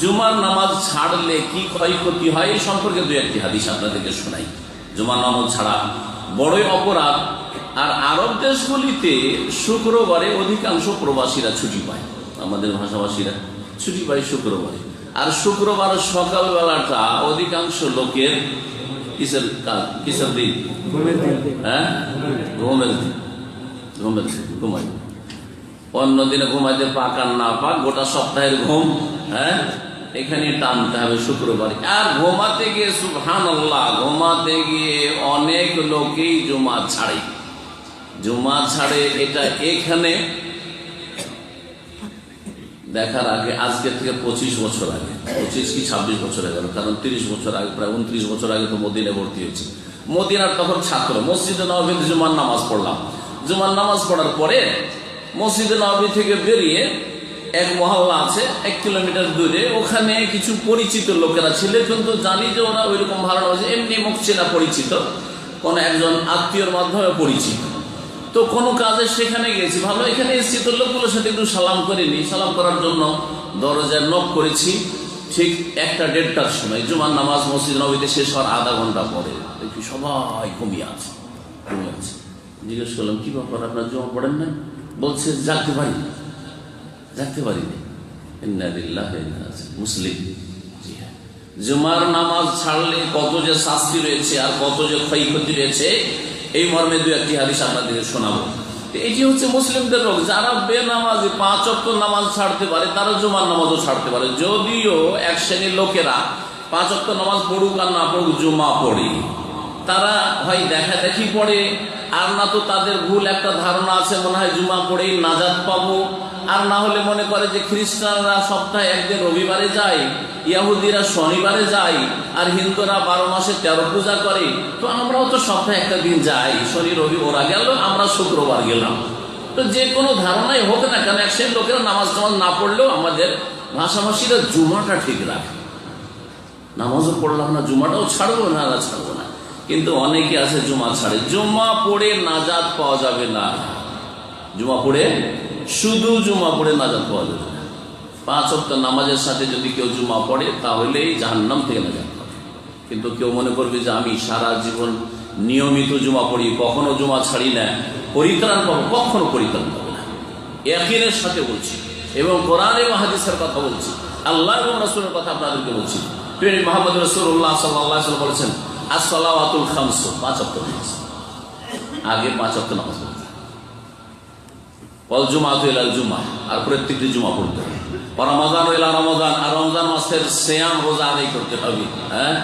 জুমার নামাজ ছাড়লে কি ক্ষয়ক্ষতি হয় এই সম্পর্কে দু একটি হাদিস আপনাদেরকে শোনাই। জুমার নামাজ ছাড়া বড়ই অপরাধ। আর আরব দেশগুলিতে শুক্রবারে অধিকাংশ প্রবাসীরা ছুটি পায়, আমাদের ভাষাভাষীরা ছুটি পায় শুক্রবারে। আর শুক্রবার সকালবেলাটা অধিকাংশ লোকের কিসের দিন? হ্যাঁ, ঘুমের দিন। ঘুমাই, অন্য দিনে ঘুমাইতে পাক আর না পাক, গোটা সপ্তাহের ঘুম হ্যাঁ এখানে টানতে হবে শুক্রবার। আর ঘুমাতে গিয়ে সুবহানাল্লাহ, ঘুমাতে গিয়ে অনেক লোকেই জুমা ছাড়ে। এটা এখানে দেখার আগে, আজকে থেকে 25 বছর আগে, 25 কি 26 বছর আগে, কারণ 30 বছর আগে, প্রায় 29 বছর আগে তো মদিনায় ভর্তি হয়েছে। মদিনার তখন ছাত্র, মসজিদে নববীতে জুমার নামাজ পড়লাম। জুমার নামাজ পড়ার পরে মসজিদে নববী থেকে বেরিয়ে এক মহল্লা আছে 1 কিলোমিটার দূরে, ওখানে কিছু পরিচিত লোকেরা ছিল, কিন্তু জানি যে ওরা ওইরকম ভালো না, এমনি মুখ চেনা পরিচিত, কোন একজন আত্মীয়র মাধ্যমে পরিচিত। তো কোনো কাজে সেখানে গেছি, ভালো এখানে এসেছি, তো লোকগুলোর সাথে একটু সালাম করে নিই। সালাম করার জন্য দরজায় নক করেছি। ঠিক 1টা-1:30টার সময় জুমার নামাজ মসজিদ নববীতে শেষ হওয়ার আধা ঘন্টা পরে দেখি সবাই ঘুমিয়ে আছে। জিজ্ঞেস করলাম, কি ব্যাপার, আপনার জমা পড়েন না? বলছে জাগতে পারিনি। মুসলিম। জুমার নামাজ ছাড়লে কত যে শাস্তি রয়েছে আর কত যে ক্ষয়ক্ষতি রয়েছে, এই মর্মে দু একটি হাদিস আপনাদেরকে শোনাবো। এটি হচ্ছে মুসলিমদের রোগ। যারা বেনামাজি 5 ওয়াক্ত নামাজ ছাড়তে পারে, তারা জুমার নামাজও ছাড়তে পারে। যদিও এক শ্রেণীর লোকেরা 5 ওয়াক্ত নামাজ পড়ুক আর না পড়ুক জুমা পড়ে, তারা হয় দেখাদেখি পড়ে, আর না তো তাদের ভুল একটা ধারণা আছে, মনে হয় জুমা পড়েই নাজাত পাবো। আর না হলে মনে করে যে খ্রিস্টানরা সপ্তাহে একদিন রবিবারে যায়, ইহুদিরা শনিবারে যায়, আর হিন্দুরা 12 মাসে 13 পূজা করে, তো আমরাও তো সপ্তাহে একটা দিন যাই, শনি রবি ওরা গেল, আমরা শুক্রবার গেলাম। তো যে কোনো ধারণাই হোক না কেন, এক শ্রেণীর লোকেরা নামাজ না পড়লেও আমাদের ভাষাভাষীরা জুমাটা ঠিক রাখে। নামাজও পড়লাম না, জুমাটাও ছাড়বো না, ছাড়বো না। কিন্তু অনেকে আছে জুমা ছাড়ে। জুমা পড়ে নাজাত পাওয়া যাবে না। জুমা পড়ে, শুধু জুমা পড়ে নাজাত পাওয়া যাবে না। 5 ওয়াক্ত নামাজের সাথে যদি কেউ জুমা পড়ে, তাহলেই জাহান্নাম থেকে নাজাত পাবে। কিন্তু কেউ মনে করবে যে আমি সারা জীবন নিয়মিত জুমা পড়ি, কখনো জুমা ছাড়ি না, পরিত্রাণ পাবো, কখনো পরিত্রাণ পাবে না। ইয়াকিনের সাথে বলছি, এবং কোরআন এবং হাদিসের কথা বলছি, আল্লাহ এবং রাসূলের কথা আপনাদেরকে বলছি। প্রিয় মুহাম্মদ রাসূলুল্লাহ সাল্লাল্লাহু আলাইহি ওয়াসাল্লাম বলেছেন, as-salawatul khams, 5 ওয়াক্ত নামাজ, আগে 5 ওয়াক্ত নামাজ পড়তে হবে, ওয়াল জুমাতু ইলাল জুমা, আর প্রত্যেকটি জুমা পড়তে হবে, রমাদান ইলা রমাদান, আর রমজান মাসের সিয়াম রোজা আদায় করতে হবে। হ্যাঁ,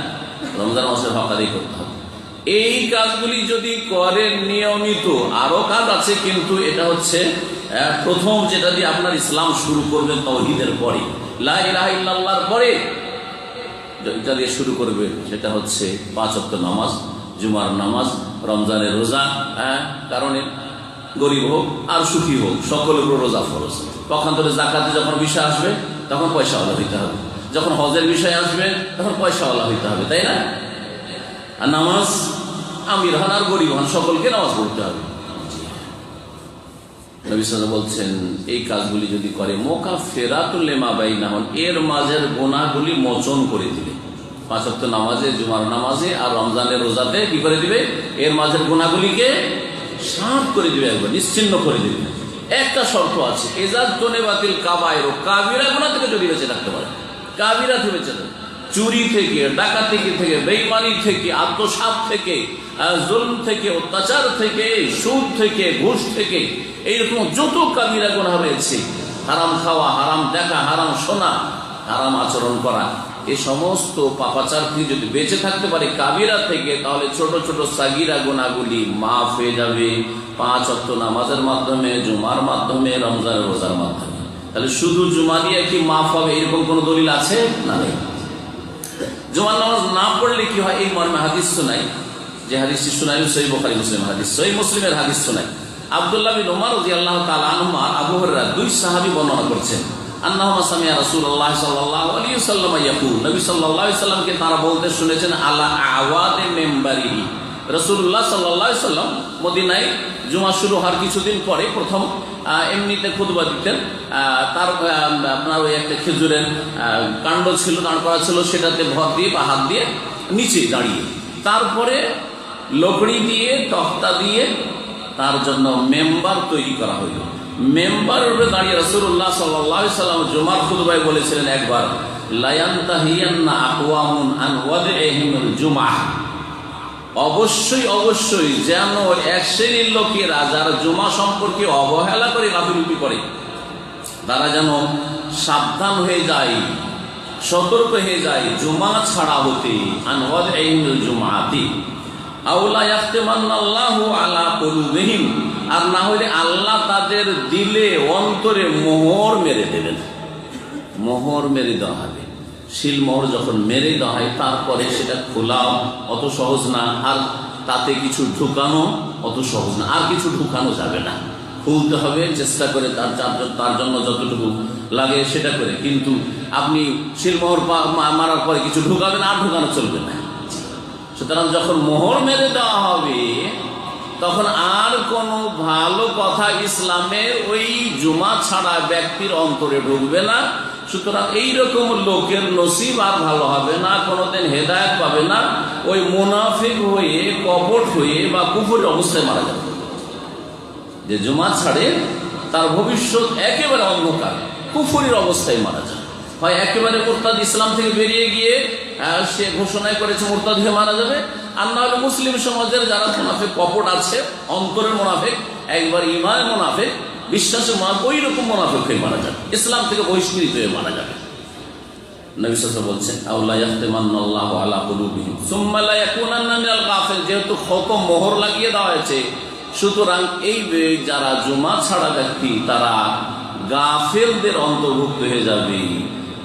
রমজান মাসের হক আদায় করতে হবে। এই কাজগুলি যদি করেন নিয়মিত, আরো কাজ আছে, কিন্তু এটা হচ্ছে প্রথম যেটা দিয়ে আপনার ইসলাম শুরু করবেন, তাওহীদের পরে, লা ইলাহা ইল্লাল্লাহর পরে যেটা দিয়ে শুরু করবে সেটা হচ্ছে 5 ওয়াক্ত নামাজ, জুমার নামাজ, রমজানের রোজা। কারণে গরিব হোক আর সুখী হোক, সকলের উপর রোজা ফরজ। পক্ষান্তরে জাকাতে যখন বিষয় আসবে তখন পয়সাওয়ালা হইতে হবে, যখন হজের বিষয় আসবে তখন পয়সাওয়ালা হইতে হবে, তাই না? আর নামাজ আমির হন আর গরিব হন, সকলকে নামাজ পড়তে হবে। নবী সাল্লাল্লাহু আলাইহি ওয়াসাল্লাম বলছেন, এই কাজগুলি যদি করে, মুকাফফিরাতুল লিমা বাইনাহুম, এর মাঝের গুনাহগুলি মোচন করে দিবে। 5 ওয়াক্ত নামাজে, জুমার নামাজে আর রমজানের রোজাতে কি করে দিবে? এর মাঝের গুনাহগুলিকে সাফ করে দিবে, একবার নিশ্চিহ্ন করে দিবে। একটা শর্ত আছে, ইজাজ তুনিবাতিল কাবায়ের, কাবিরা গুনাহ থেকে যদি বেঁচে থাকতে পারে, কাবিরা থেকে বেঁচে থাকতে, চুরি থেকে, ডাকাতি থেকে, বেঈমানি থেকে, আত্মসাৎ থেকে, জুলম থেকে, অত্যাচার থেকে, সুদ থেকে, ঘুষ থেকে, এইরকম যত কাবিরা গুনাহ রয়েছে, হারাম খাওয়া, হারাম দেখা, হারাম শোনা, হারাম আচরণ করা, এই সমস্ত পাপাচার থেকে যদি বেঁচে থাকতে পারে কাবিরা থেকে, তাহলে ছোট ছোট সাগিরা গুনাহগুলি মাফ হয়ে যাবে 5 ওয়াক্ত নামাজের মাধ্যমে, জুমার মাধ্যমে, রমজানের রোজার মাধ্যমে। তাহলে শুধু জুমা দিয়ে কি মাফ হবে এরকম কোন দলিল আছে? না, নেই। জুমার নামাজ না পড়লে কি হয়, এই মর্মে হাদিস শোনাই, যে হাদিসটি শোনাই সহিহ বুখারী মুসলিম হাদিস, সহিহ মুসলিমের হাদিস শোনাই। আব্দুল্লাহ বিন উমর রাদিয়াল্লাহু তাআলা আনহুমা, আবু হুরায়রা, 2 সাহাবী বর্ণনা করছেন, আন্নাহুমা সামিয়া রাসূলুল্লাহ সাল্লাল্লাহু আলাইহি ওয়াসাল্লাম ইয়াকুল, নবী সাল্লাল্লাহু আলাইহি ওয়াসাল্লামকে তারা বলতে শুনেছেন, আলা আওয়াদে মিম্বারিহি, রাসূলুল্লাহ সাল্লাল্লাহু আলাইহি ওয়াসাল্লাম মদিনায় জুমা শুরু হওয়ার কিছুদিন পরে প্রথম এমনিতে খুতবা দিতেন। তার আপনার ওই একটা খেজুরের কাণ্ড ছিল, দাঁড় করা ছিল, সেটাতে ভর দিয়ে বা হাত দিয়ে নিচে দাঁড়িয়ে, তারপরে লকড়ি দিয়ে তক্তা দিয়ে তার জন্য মেম্বার তৈরি করা হইল। মেম্বারের উপরে দাঁড়িয়ে রাসূলুল্লাহ সাল্লাল্লাহু আলাইহি সাল্লাম জুমার খুতবায় বলেছিলেন একবার, লা ইয়ানতাহিয়ান্না আকওয়ামুন আন ওয়াদইহিমুল জুমআহ, অবশ্যই অবশ্যই যেন এক শ্রেণীর লোকেরা যারা জুমা সম্পর্কে অবহেলা করে, গাফিলতি করে, তারা যেন সাবধান হয়ে যায়, সতর্ক হয়ে যায় জুমা ছাড়া হতে। আন ওয়াদইহিমুল জুমআতি আও লা ইয়াখতিমান্নাল্লাহু আলা কুলুবিহিম, আর না হলে আল্লাহ তাদের দিলে অন্তরে মোহর মেরে দেবেন। মোহর মেরে দেওয়া হবে, শিল মোহর যখন মেরে দেওয়া হয় তারপরে সেটা খোলাও অত সহজ না, আর তাতে কিছু ঢুকানো অত সহজ না, আর কিছু ঢুকানো যাবে না, খুলতে হবে চেষ্টা করে, তার জন্য যতটুকু লাগে সেটা করে। কিন্তু আপনি শিল মোহর মারার পরে কিছু ঢুকাবেন, আর ঢুকানো চলবে না। সুতরাং যখন মোহর মেরে দেওয়া হবে তখন আর কোনো ভালো কথা ইসলামের ওই জুমা ছাড়া ব্যক্তির অন্তরে ঢুকবে না। সুতরাং এইরকম লোকের নসিব আর ভালো হবে না, কোনোদিন হেদায়েত পাবে না, ওই মুনাফিক হয়ে, কপট হয়ে বা কুফরের অবস্থায় মারা যাবে। যে জুমা ছাড়ে তার ভবিষ্যৎ একেবারে অন্ধকার, কুফরের অবস্থায় মারা যায়। হয় একেবারে মুরতাদ, ইসলাম থেকে বেরিয়ে গিয়ে সে ঘোষণায় করেছে মুরতাদ হয়ে মারা যাবে, আর না হলে মুসলিম সমাজের যারা মুনাফিক কপট আছে, অন্তরের মুনাফিক, একবার ঈমানের মুনাফিক, বিশ্বাসের মুনাফিক, ওই রকম মুনাফিক হয়ে মারা যাবে, ইসলাম থেকে বহিষ্কৃত হয়ে মারা যাবে। নবী সাল্লাল্লাহু আলাইহি ওয়াসাল্লাম বলছেন, আও লা ইয়াখতিমান্নাল্লাহু আলা কুলুবিহিম সুম্মা লা ইয়াকুনান্না মিনাল গাফিল, যেহেতু খতম মোহর লাগিয়ে দেওয়া হয়েছে, সুতরাং এই যারা জুমা ছাড়া ব্যক্তি তারা গাফিলদের অন্তর্ভুক্ত হয়ে যাবে,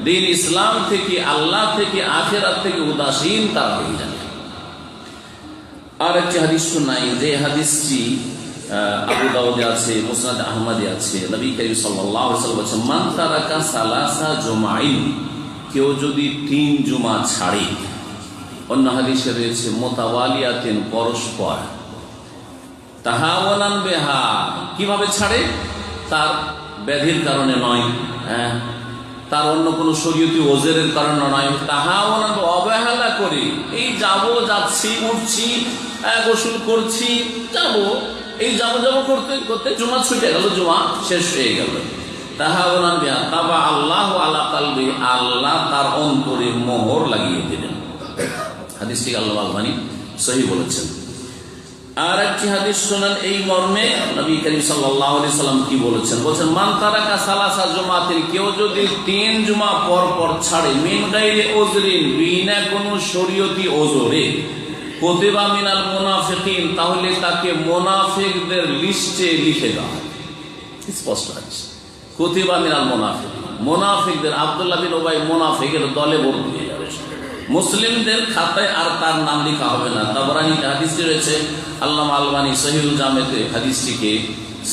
দিন ইসলাম থেকে, আল্লাহ থেকে, আখিরাত থেকে উদাসীন তারা হয়ে যাবে। আর একটি হাদিস শোনাই, যে হাদিসটি আবু দাউদে আছে, মুসনাদ আহমদে আছে। নবী করিম সাল্লাল্লাহু আলাইহি ওয়াসাল্লাম বলেছেন, মান তারাকা সালাসা জুমাইন, কেউ যদি 3 জুমা ছাড়ে, অন্য হাদিসে রয়েছে মুতাওয়ালিয়াতিন, পরস্পর, তাহাওয়ানান বিহা, কিভাবে ছাড়ে? তার ব্যাধির কারণে নয়, তার অন্য কোনো শরীয়তি ওজরের কারণে নয়, তাহাওয়ানান, অবহেলা করে, এই যাচ্ছি, উঠছি, গোসল করছি, এই যাব করতে করতে জুমা ছুটে গেল, জুমা শেষ হয়ে গেল। তাহাওয়ানান বিহা তাবা আল্লাহু আলা কলবি, আল্লাহ তার অন্তরে মোহর লাগিয়ে দিলেন। হাদিসটি আল্লাহ আলবানী সহিহ বলেছেন। আর একটি হাদিস শোনান এই মর্মে, নবী করিম সাল্লাল্লাহু আলাইহি সাল্লাম কি বলেছেন? বলেছেন, মান তারাকা সালাসা জুমাতিন, কেউ যদি 3 জুমা পর পর ছাড়ে, মিন গায়রি উযরিন, বিনা কোনো শরীয়তি ওজরে, কুতিবা মিনাল মুনাফিকিন, তাহলে তাকে মুনাফিকদের লিস্টে লিখে দেওয়া হয়। স্পষ্ট হাদিস, কুতিবা মিনাল মুনাফিকিন, মুনাফিকদের, আব্দুল্লাহ বিন উবাই মুনাফিকের দলে ভর্তি হয়ে যাবে, মুসলিমদের খাতায় আর তার নাম লেখা হবে না। তাবরানীতে হাদিসটি রয়েছে, আল্লামা আলবানী সহিহুল জামেতে হাদিসটিকে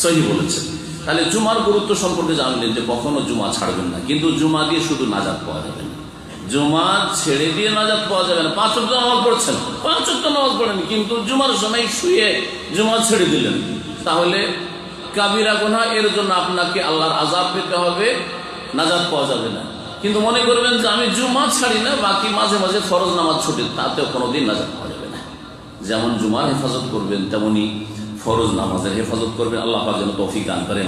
সহিহ বলেছেন। তাহলে জুমার গুরুত্ব সম্পর্কে জানলেন যে কখনো জুমা ছাড়বেন না, কিন্তু জুমা দিয়ে শুধু নাজাত পাওয়া যাবে না, জুমা ছেড়ে দিয়ে নাজাত পাওয়া যাবে না। 5 ওয়াক্ত নামাজ পড়ছেন, 5 ওয়াক্ত নামাজ পড়েন, কিন্তু জুমার সময় শুয়ে জুমা ছেড়ে দিলেন, তাহলে কাবিরা গুনাহ, এর জন্য আপনাকে আল্লাহর আযাব পেতে হবে, নাজাত পাওয়া যাবে না। কিন্তু মনে করবেন যে আমি জুমা ছাড়ি না, বাকি মাঝে মাঝে ফরজ নামাজ ছুটে, তাতেও কোনোদিন নাজাত পাওয়া যাবে না। যেমন জুমার হেফাজত করবেন, তেমনি ফরজ নামাজের হেফাজত করবেন। আল্লাহ পাক যেন তৌফিক দান করেন।